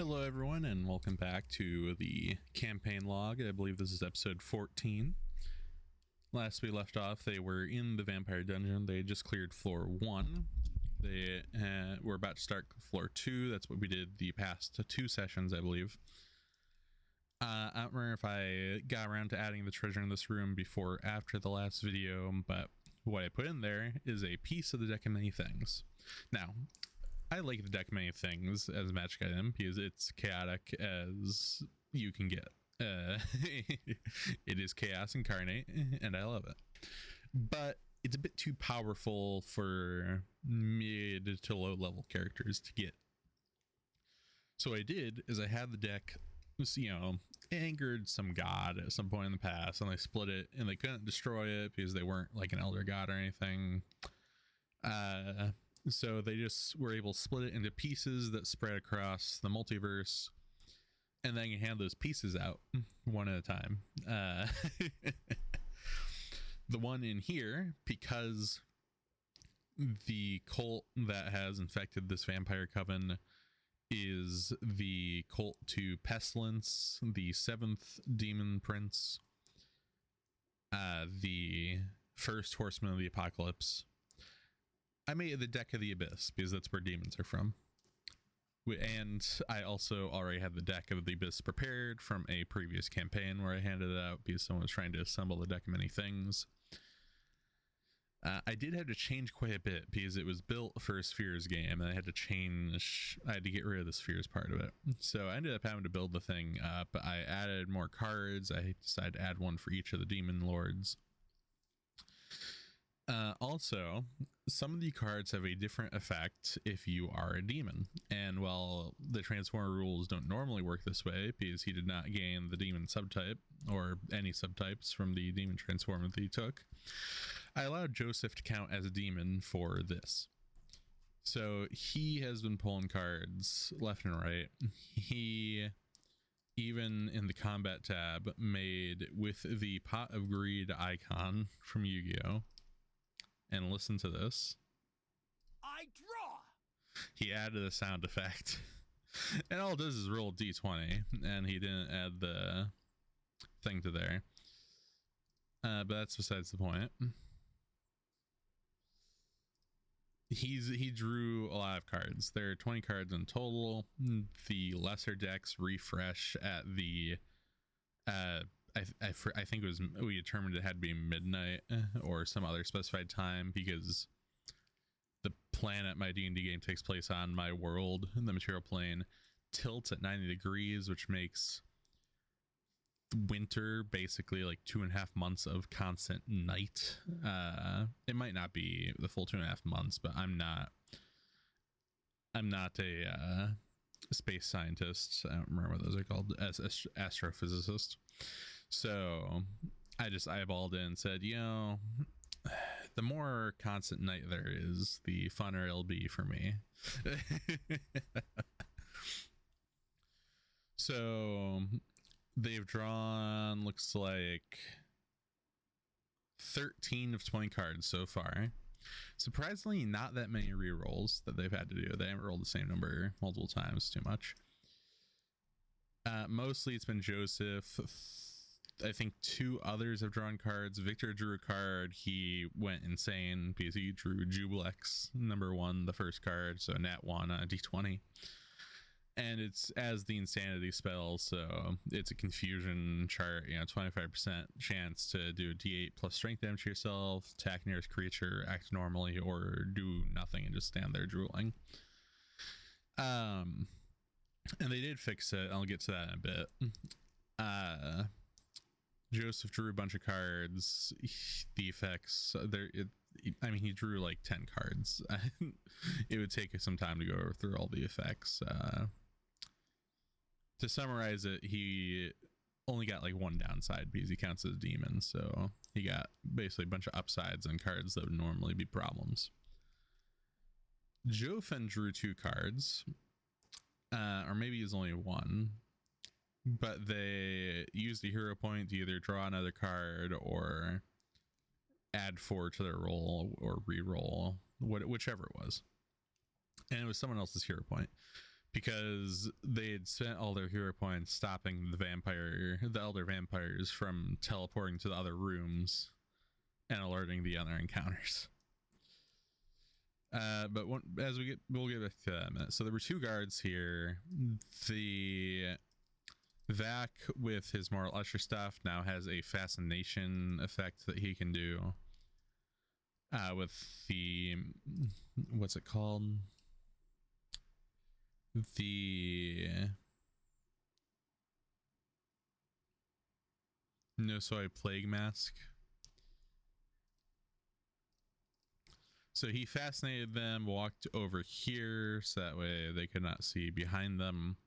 Hello everyone and welcome back to the campaign log. I believe this is episode 14. Last we left off, they were in the vampire dungeon. They just cleared floor 1. They were about to start floor 2. That's what we did the past 2 sessions, I believe. I don't remember if I got around to adding the treasure in this room before or after the last video, but what I put in there is a piece of the deck of many things. Now, I like the deck of many things as a magic item because it's chaotic as you can get. It is chaos incarnate and I love it, but it's a bit too powerful for mid to low level characters to get. So what I did is I had the deck, angered some god at some point in the past, and they split it and they couldn't destroy it because they weren't like an elder god or anything. So they just were able to split it into pieces that spread across the multiverse, and then you hand those pieces out one at a time. The one in here, because the cult that has infected this vampire coven is the cult to Pestilence, the 7th demon prince, the first horseman of the apocalypse. I made the deck of the abyss because that's where demons are from. And I also already had the deck of the abyss prepared from a previous campaign where I handed it out because someone was trying to assemble the deck of many things. I did have to change quite a bit because it was built for a spheres game, and I had to get rid of the spheres part of it. So I ended up having to build the thing up. I added more cards. I decided to add one for each of the demon lords. Also, some of the cards have a different effect if you are a demon, and while the transformer rules don't normally work this way because he did not gain the demon subtype or any subtypes from the demon transformer that he took, I allowed Joseph to count as a demon for this. So he has been pulling cards left and right. He, even in the combat tab, made with the Pot of Greed icon from Yu-Gi-Oh! And listen to this. I draw. He added a sound effect. And all it does is roll d20, and he didn't add the thing to there. But that's besides the point. He drew a lot of cards. There are 20 cards in total. The lesser decks refresh at the I think it was, we determined it had to be midnight or some other specified time because the planet my D&D game takes place on, my world, the material plane, tilts at 90 degrees, which makes winter basically like 2.5 months of constant night. It might not be the full 2.5 months, but I'm not a space scientist. I don't remember what those are called, as astrophysicist. So I just eyeballed it and said, the more constant night there is, the funner it'll be for me. So they've drawn, looks like 13 of 20 cards so far. Surprisingly, not that many rerolls that they've had to do. They haven't rolled the same number multiple times too much. Mostly it's been Joseph. I think 2 others have drawn cards. Victor drew a card. He went insane because he drew Jubilex number 1, the first card, so nat 1 on a d20, and it's as the insanity spell, so it's a confusion chart. 25% chance to do a d8 plus strength damage to yourself, attack nearest creature, act normally, or do nothing and just stand there drooling. And they did fix it. I'll get to that in a bit. Joseph drew a bunch of cards. The effects there, he drew like 10 cards. It would take some time to go through all the effects. To summarize it, he only got like 1 downside because he counts as a demon, so he got basically a bunch of upsides on cards that would normally be problems. Jofen drew 2 cards, or maybe he's only 1. But they used a hero point to either draw another card or add 4 to their roll or re-roll, whichever it was. And it was someone else's hero point. because they had spent all their hero points stopping the elder vampires from teleporting to the other rooms and alerting the other encounters. But we'll get back to that in a minute. So there were two guards here. The Vac with his Moral Usher stuff now has a fascination effect that he can do. With the, what's it called? The Nosoi Plague Mask. So he fascinated them, walked over here so that way they could not see behind them.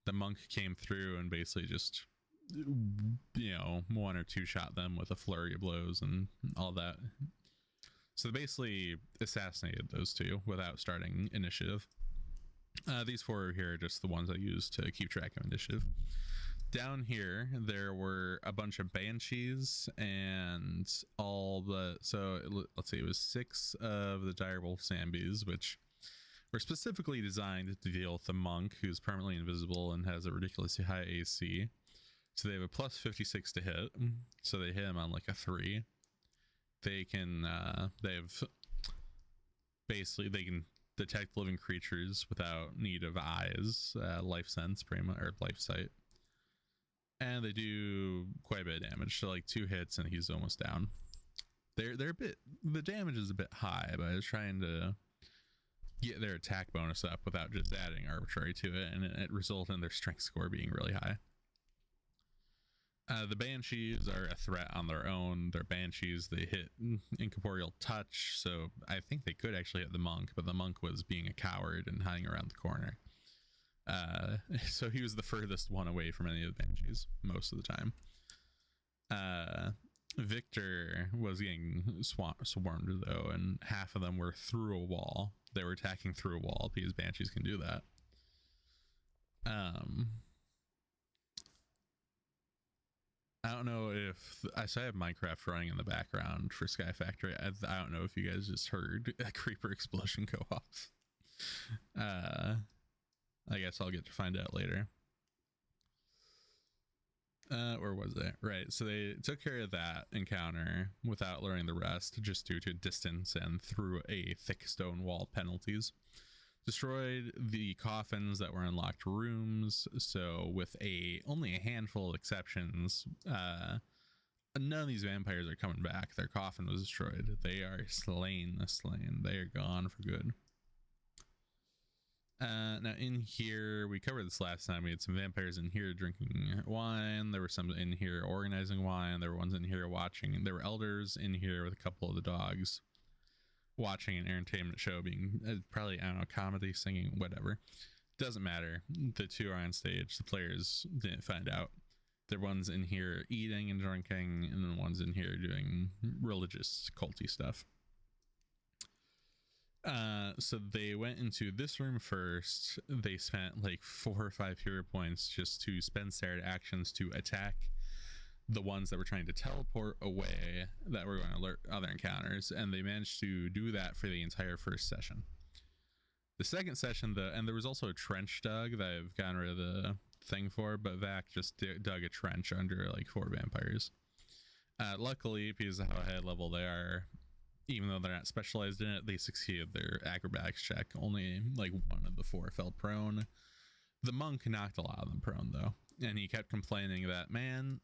The monk came through and basically just, one or two shot them with a flurry of blows and all that. So they basically assassinated those two without starting initiative. These four here are just the ones I use to keep track of initiative. Down here, there were a bunch of banshees and let's see, it was 6 of the direwolf Zambies, which were specifically designed to deal with the monk, who's permanently invisible and has a ridiculously high AC. So they have a plus 56 to hit, so they hit him on like a 3. They can they can detect living creatures without need of eyes, life sense pretty much, or life sight. And they do quite a bit of damage. So like 2 hits and he's almost down. They're a bit, the damage is a bit high, but I was trying to get their attack bonus up without just adding arbitrary to it, and it resulted in their strength score being really high. The banshees are a threat on their own. They're banshees. They hit incorporeal touch, so I think they could actually hit the monk, but the monk was being a coward and hiding around the corner. So he was the furthest one away from any of the banshees most of the time. Victor was getting swarmed though, and half of them were through a wall. They were attacking through a wall because banshees can do that. I don't know if I have Minecraft running in the background for Sky Factory. I don't know if you guys just heard a creeper explosion go off. I guess I'll get to find out later. Where was it? Right, so they took care of that encounter without learning the rest, just due to distance and through a thick stone wall penalties. Destroyed the coffins that were in locked rooms, so with only a handful of exceptions, none of these vampires are coming back. Their coffin was destroyed. They are slain. They are gone for good. Now in here, we covered this last time. We had some vampires in here drinking wine. There were some in here organizing wine. There were ones in here watching. There were elders in here with a couple of the dogs watching an entertainment show, being probably, I don't know, comedy, singing, whatever. Doesn't matter. The two are on stage. The players didn't find out. There were ones in here eating and drinking, and then ones in here doing religious culty stuff. So they went into this room first. They spent like 4 or 5 hero points just to spend standard actions to attack the ones that were trying to teleport away that were going to alert other encounters, and they managed to do that for the entire first session. The second session, and there was also a trench dug that I've gotten rid of the thing for, but Vac just dug a trench under like 4 vampires. Luckily, because of how high level they are, even though they're not specialized in it, they succeeded their acrobatics check. Only like 1 of the 4 fell prone. The monk knocked a lot of them prone though, and he kept complaining that, man,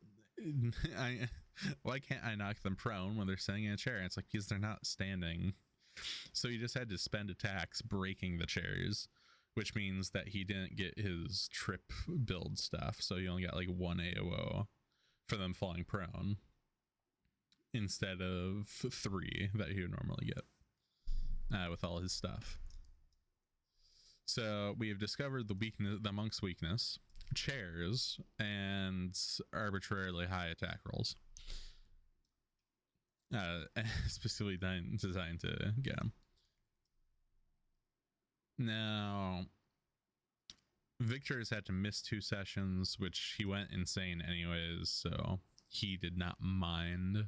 why can't I knock them prone when they're sitting in a chair? And it's like, because they're not standing. So he just had to spend attacks breaking the chairs, which means that he didn't get his trip build stuff. So he only got like 1 AOO for them falling prone, instead of 3 that he would normally get with all his stuff. So we have discovered the monk's weakness: chairs and arbitrarily high attack rolls, specifically designed to get him. Now Victor has had to miss 2 sessions, which he went insane anyways, so he did not mind.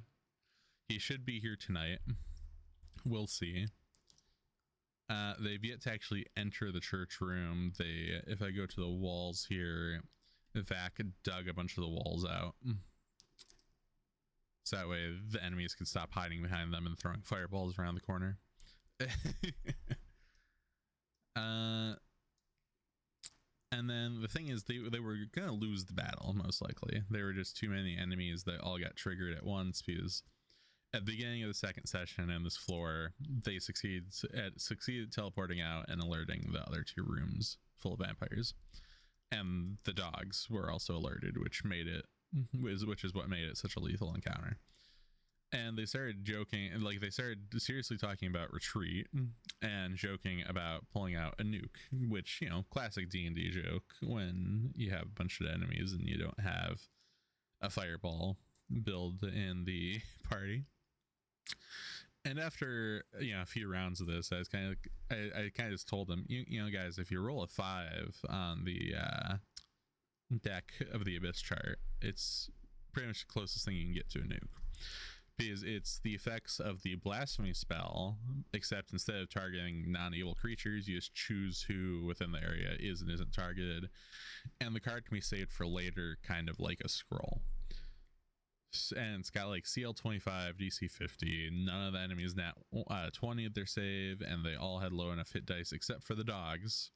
He should be here tonight. We'll see. They've yet to actually enter the church room. If I go to the walls here, Vac dug a bunch of the walls out. So that way the enemies can stop hiding behind them and throwing fireballs around the corner. And then the thing is, they were going to lose the battle, most likely. There were just too many enemies that all got triggered at once, because at the beginning of the second session in this floor, they succeeded teleporting out and alerting the other two rooms full of vampires. And the dogs were also alerted, which is what made it such a lethal encounter. And they started joking, and like they started seriously talking about retreat and joking about pulling out a nuke, which, you know, classic D&D joke when you have a bunch of enemies and you don't have a fireball build in the party. And after, you know, a few rounds of this, I was kind of just told them, you know, guys, if you roll a 5 on the deck of the Abyss chart, it's pretty much the closest thing you can get to a nuke. Because it's the effects of the blasphemy spell, except instead of targeting non-evil creatures, you just choose who within the area is and isn't targeted, and the card can be saved for later, kind of like a scroll. And it's got like CL 25, DC 50. None of the enemies nat 20 at their save, and they all had low enough hit dice except for the dogs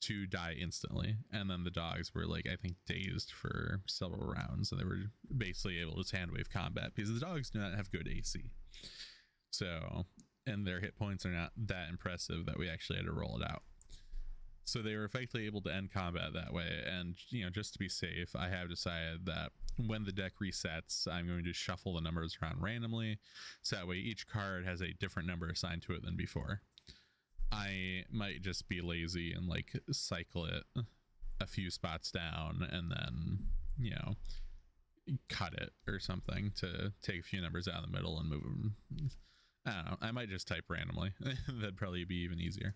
to die instantly. And then the dogs were, like, I think dazed for several rounds, and they were basically able to hand wave combat because the dogs do not have good AC. So, and their hit points are not that impressive that we actually had to roll it out. So they were effectively able to end combat that way. And, you know, just to be safe, I have decided that when the deck resets, I'm going to shuffle the numbers around randomly, so that way each card has a different number assigned to it than before. I might just be lazy and like cycle it a few spots down and then, you know, cut it or something to take a few numbers out of the middle and move them. I don't know. I might just type randomly. That'd probably be even easier.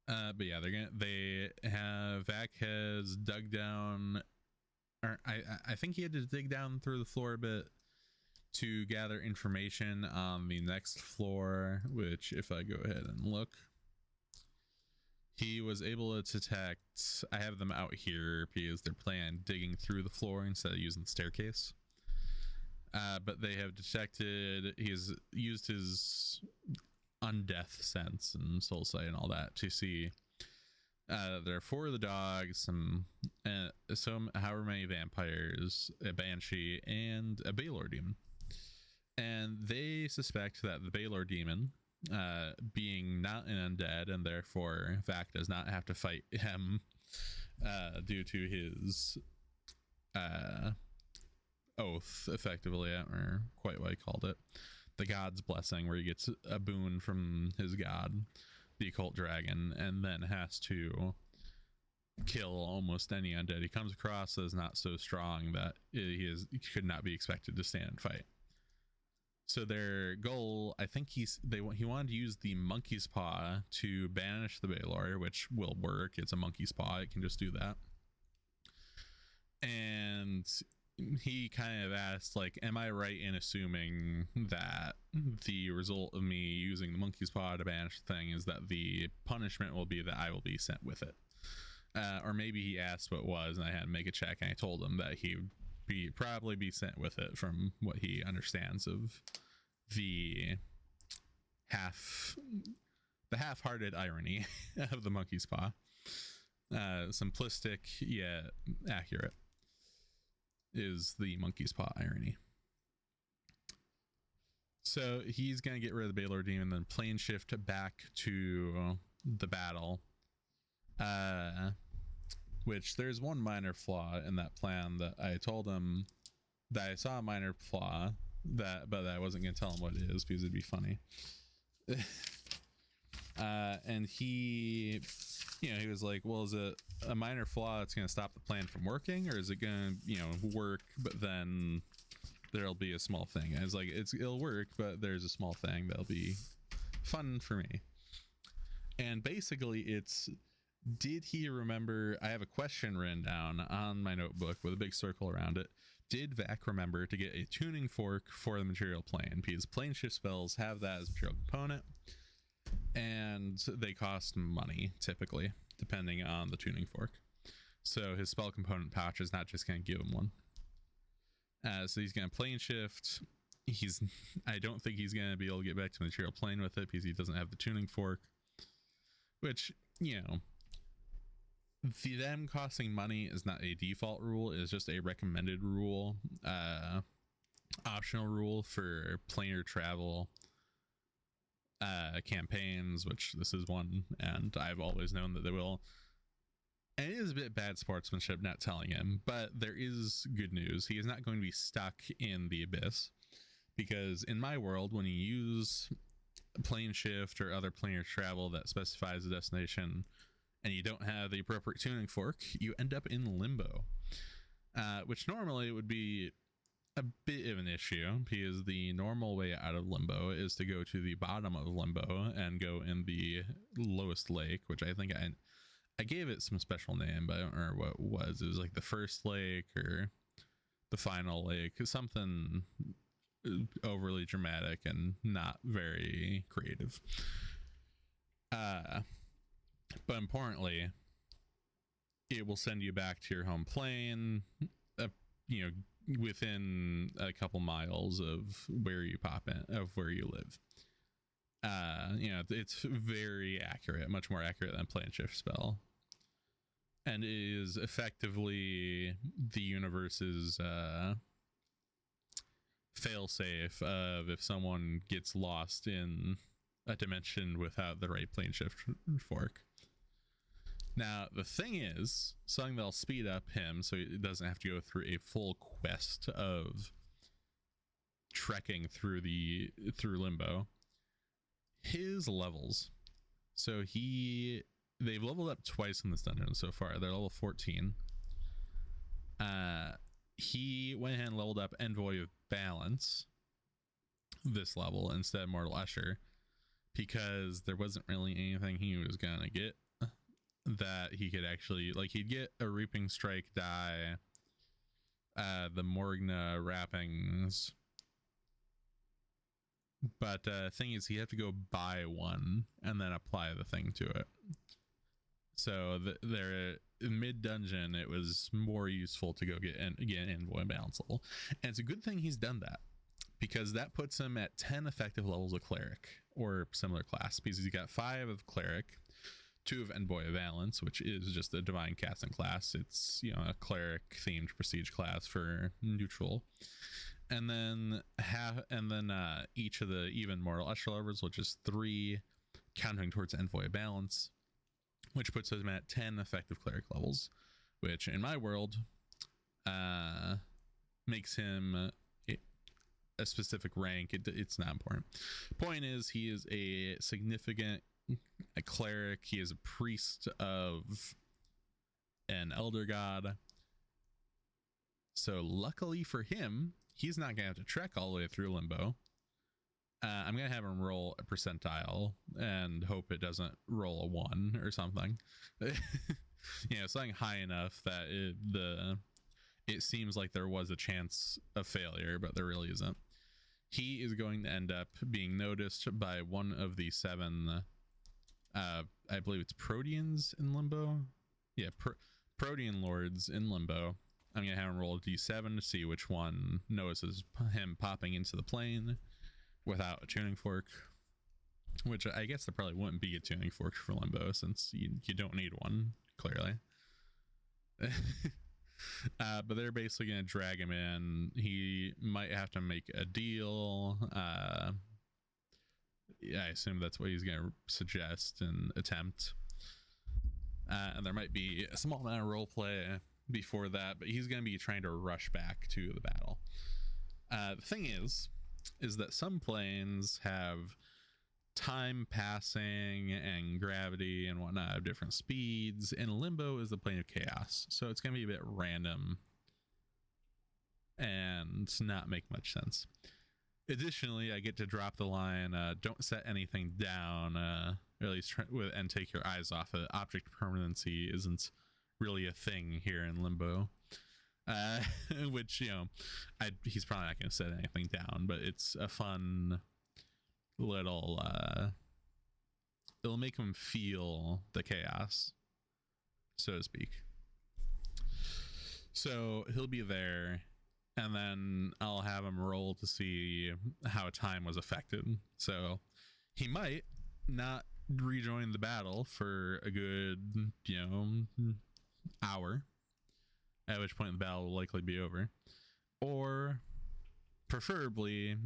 But yeah, Vac has dug down, or I think he had to dig down through the floor a bit to gather information on the next floor, which, if I go ahead and look, he was able to detect. I have them out here because they're planning on digging through the floor instead of using the staircase. But they have detected, he's used his undeath sense and soul sight and all that to see there are 4 of the dogs, however many vampires, a banshee, and a Balor demon. And they suspect that the Balor demon, being not an undead, and therefore Vac does not have to fight him due to his oath, effectively. I don't remember quite what I called it. The god's blessing, where he gets a boon from his god, the occult dragon, and then has to kill almost any undead he comes across that is not so strong that he could not be expected to stand and fight. So their goal, I think he wanted to use the monkey's paw to banish the Balor, which will work. It's a monkey's paw; it can just do that. And he kind of asked, like, am I right in assuming that the result of me using the monkey's paw to banish the thing is that the punishment will be that I will be sent with it? Or maybe he asked what it was, and I had to make a check, and I told him that he would probably be sent with it from what he understands of the half-hearted irony of the monkey's paw. Simplistic yet accurate is the monkey's paw irony. So he's gonna get rid of the Balor demon, then plane shift back to the battle. Which there's one minor flaw in that plan that I told him that I saw a minor flaw, but I wasn't gonna tell him what it is because it'd be funny. And he was like, well, is it a minor flaw that's going to stop the plan from working, or is it going to, work, but then there'll be a small thing? And I was like, it'll work, but there's a small thing that'll be fun for me. And basically it's, did he remember, I have a question written down on my notebook with a big circle around it. Did Vac remember to get a tuning fork for the material plane? Because plane shift spells have that as a material component. and they cost money typically, depending on the tuning fork. So his spell component pouch is not just going to give him one. So he's going to plane shift. I don't think he's going to be able to get back to material plane with it because he doesn't have the tuning fork, which, them costing money is not a default rule. It's just a recommended rule, optional rule for planar travel campaigns, which this is one, and I've always known that they will. And it is a bit bad sportsmanship not telling him, but there is good news. He is not going to be stuck in the abyss, because in my world, when you use plane shift or other planar travel that specifies a destination and you don't have the appropriate tuning fork, you end up in limbo, which normally would be a bit of an issue, because the normal way out of limbo is to go to the bottom of limbo and go in the lowest lake, which I think I gave it some special name, but I don't remember what it was. It was like the first lake or the final lake, something overly dramatic and not very creative. But importantly, it will send you back to your home plane, within a couple miles of where you pop in, of where you live. It's very accurate, much more accurate than plane shift spell, and is effectively the universe's failsafe of if someone gets lost in a dimension without the right plane shift fork. Now, the thing is, something that'll speed up him so it doesn't have to go through a full quest of trekking through limbo. His levels. So they've leveled up twice in this dungeon so far. They're level 14. He went ahead and leveled up Envoy of Balance this level instead of Mortal Usher, because there wasn't really anything he was gonna get that he could actually, like, he'd get a Reaping Strike die, the Morgna wrappings, but thing is, he'd have to go buy one and then apply the thing to it. So there, mid dungeon, it was more useful to go get Envoy Balance level, and it's a good thing he's done that, because that puts him at 10 effective levels of Cleric or similar class, because he's got 5 of Cleric, 2 of Envoy of Valence, which is just a divine casting class. It's, a cleric themed prestige class for neutral, and then each of the even Mortal Usher levels, which is 3 counting towards Envoy of Balance, which puts him at 10 effective cleric levels, which in my world makes him a specific rank. It's not important. Point is, he is a significant cleric. He is a priest of an elder god, so luckily for him, he's not gonna have to trek all the way through limbo. I'm gonna have him roll a percentile and hope it doesn't roll a 1 or something. Something high enough that it seems like there was a chance of failure, but there really isn't. He is going to end up being noticed by one of the 7 I believe it's Proteans in limbo. Yeah, Protean lords in limbo. I'm gonna have him roll a d7 to see which one notices him popping into the plane without a tuning fork, which I guess there probably wouldn't be a tuning fork for limbo, since you don't need one, clearly. But they're basically gonna drag him in. He might have to make a deal. I assume that's what he's gonna suggest and attempt, and there might be a small amount of role play before that, but he's gonna be trying to rush back to the battle. The thing is that some planes have time passing and gravity and whatnot of different speeds, and limbo is the plane of chaos, so it's gonna be a bit random and not make much sense. Additionally, I get to drop the line, don't set anything down, or at least and take your eyes off it. Object permanency isn't really a thing here in limbo, which, he's probably not going to set anything down, but it's a fun little it'll make him feel the chaos, so to speak. So he'll be there, and then I'll have him roll to see how time was affected. So he might not rejoin the battle for a good, hour, at which point the battle will likely be over. Or preferably,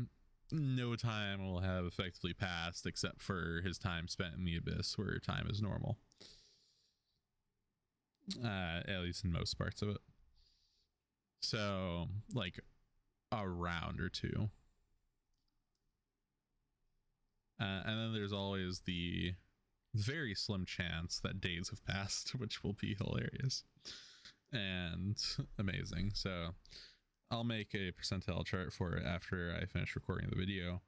no time will have effectively passed except for his time spent in the abyss, where time is normal. At least in most parts of it. So, like, a round or two. And then there's always the very slim chance that days have passed, which will be hilarious and amazing. So I'll make a percentile chart for it after I finish recording the video.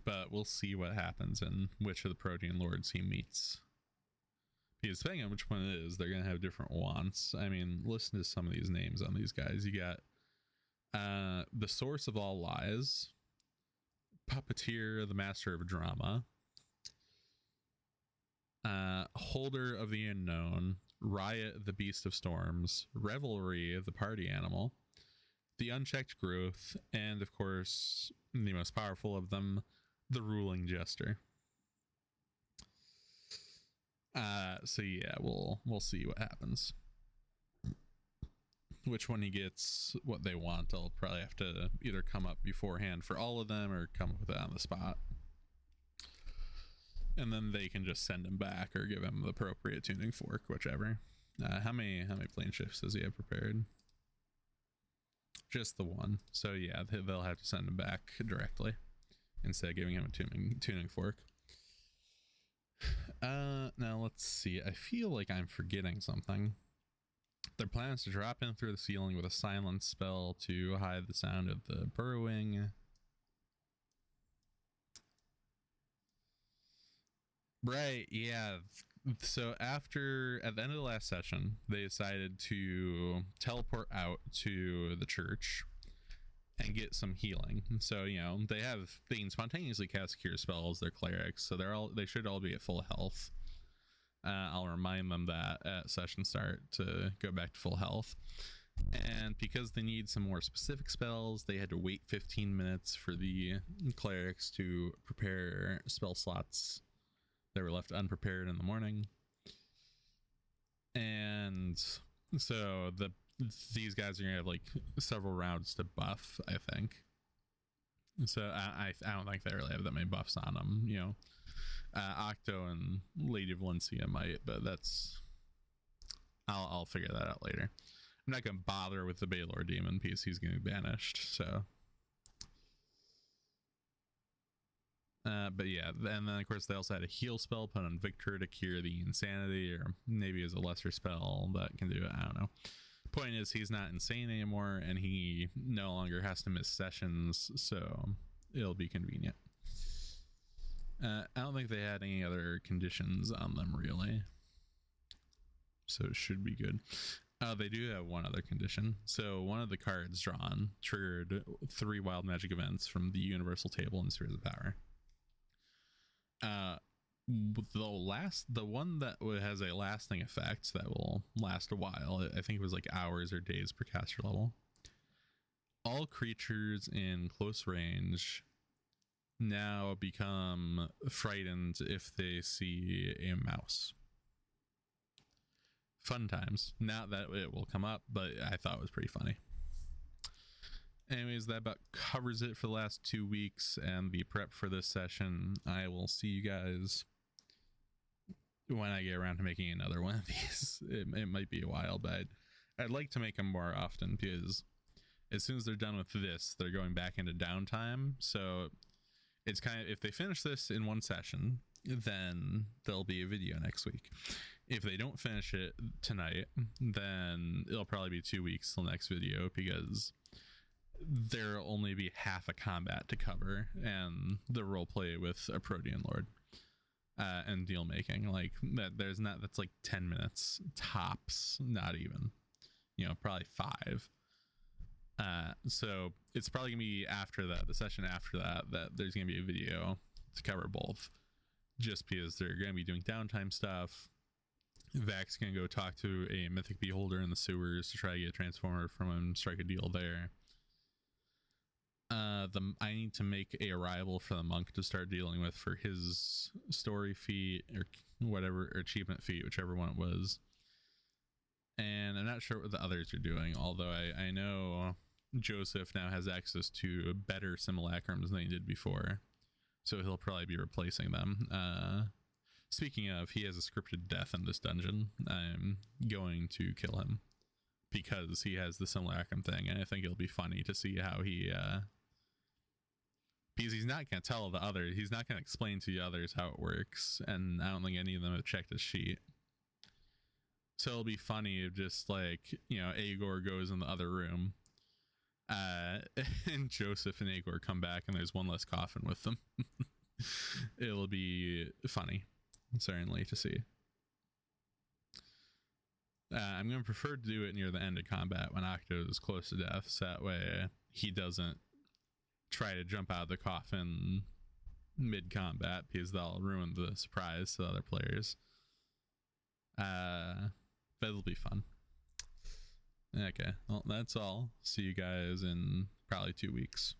But we'll see what happens and which of the Protean Lords he meets. Because depending on which one it is, they're going to have different wants. I mean, listen to some of these names on these guys. You got the Source of All Lies, Puppeteer, the Master of Drama, Holder of the Unknown, Riot, the Beast of Storms, Revelry, the Party Animal, the Unchecked Growth, and of course, the most powerful of them, the Ruling Jester. So yeah, we'll see what happens. Which one he gets, what they want, I'll probably have to either come up beforehand for all of them or come up with it on the spot. And then they can just send him back or give him the appropriate tuning fork, whichever. How many plane shifts does he have prepared? Just the one. So yeah, they'll have to send him back directly instead of giving him a tuning fork. Now let's see. I feel like I'm forgetting something. Their plan is to drop in through the ceiling with a silence spell to hide the sound of the burrowing. Right, yeah. So at the end of the last session, they decided to teleport out to the church and get some healing. So, they can spontaneously cast cure spells. They're clerics, so they should all be at full health. I'll remind them that at session start to go back to full health. And because they need some more specific spells, they had to wait 15 minutes for the clerics to prepare spell slots that were left unprepared in the morning. And so these guys are gonna have like several rounds to buff, I think. So I don't think they really have that many buffs on them, Octo and Lady Valencia might, but I'll figure that out later. I'm not gonna bother with the Baylor demon piece. He's gonna be banished, so but yeah, and then of course they also had a heal spell put on Victor to cure the insanity, or maybe as a lesser spell that can do it. I don't know. Point is, he's not insane anymore, and he no longer has to miss sessions, so it'll be convenient. I don't think they had any other conditions on them really, so it should be good. They do have one other condition. So one of the cards drawn triggered 3 wild magic events from the universal table in Spheres of Power. The one that has a lasting effect that will last a while, I think it was like hours or days per caster level. All creatures in close range now become frightened if they see a mouse. Fun times. Not that it will come up, but I thought it was pretty funny. Anyways, that about covers it for the last 2 weeks and the prep for this session. I will see you guys when I get around to making another one of these. It might be a while, but I'd like to make them more often, because as soon as they're done with this, they're going back into downtime. So it's kind of, if they finish this in one session, then there'll be a video next week. If they don't finish it tonight, then it'll probably be 2 weeks till next video, because there'll only be half a combat to cover and the roleplay with a Protean Lord and deal making. Like that's like 10 minutes tops, not even, probably 5. So it's probably gonna be after that, the session after that, that there's gonna be a video to cover both, just because they're going to be doing downtime stuff. Vac's going to go talk to a mythic beholder in the sewers to try to get a transformer from him, strike a deal there. I need to make a rival for the monk to start dealing with for his story feat or whatever, or achievement feat, whichever one it was. And I'm not sure what the others are doing, although I know Joseph now has access to better simulacrums than he did before, so he'll probably be replacing them. Speaking of, he has a scripted death in this dungeon. I'm going to kill him because he has the simulacrum thing, and I think it'll be funny to see how he because he's not going to tell the others, he's not going to explain to the others how it works, and I don't think any of them have checked his sheet. So it'll be funny if just like, you know, Agor goes in the other room, and Joseph and Agor come back and there's one less coffin with them. It'll be funny, certainly, to see. I'm going to prefer to do it near the end of combat when Octo is close to death, so that way he doesn't try to jump out of the coffin mid-combat, because that'll ruin the surprise to the other players. But it'll be fun. Okay, well, that's all. See you guys in probably 2 weeks.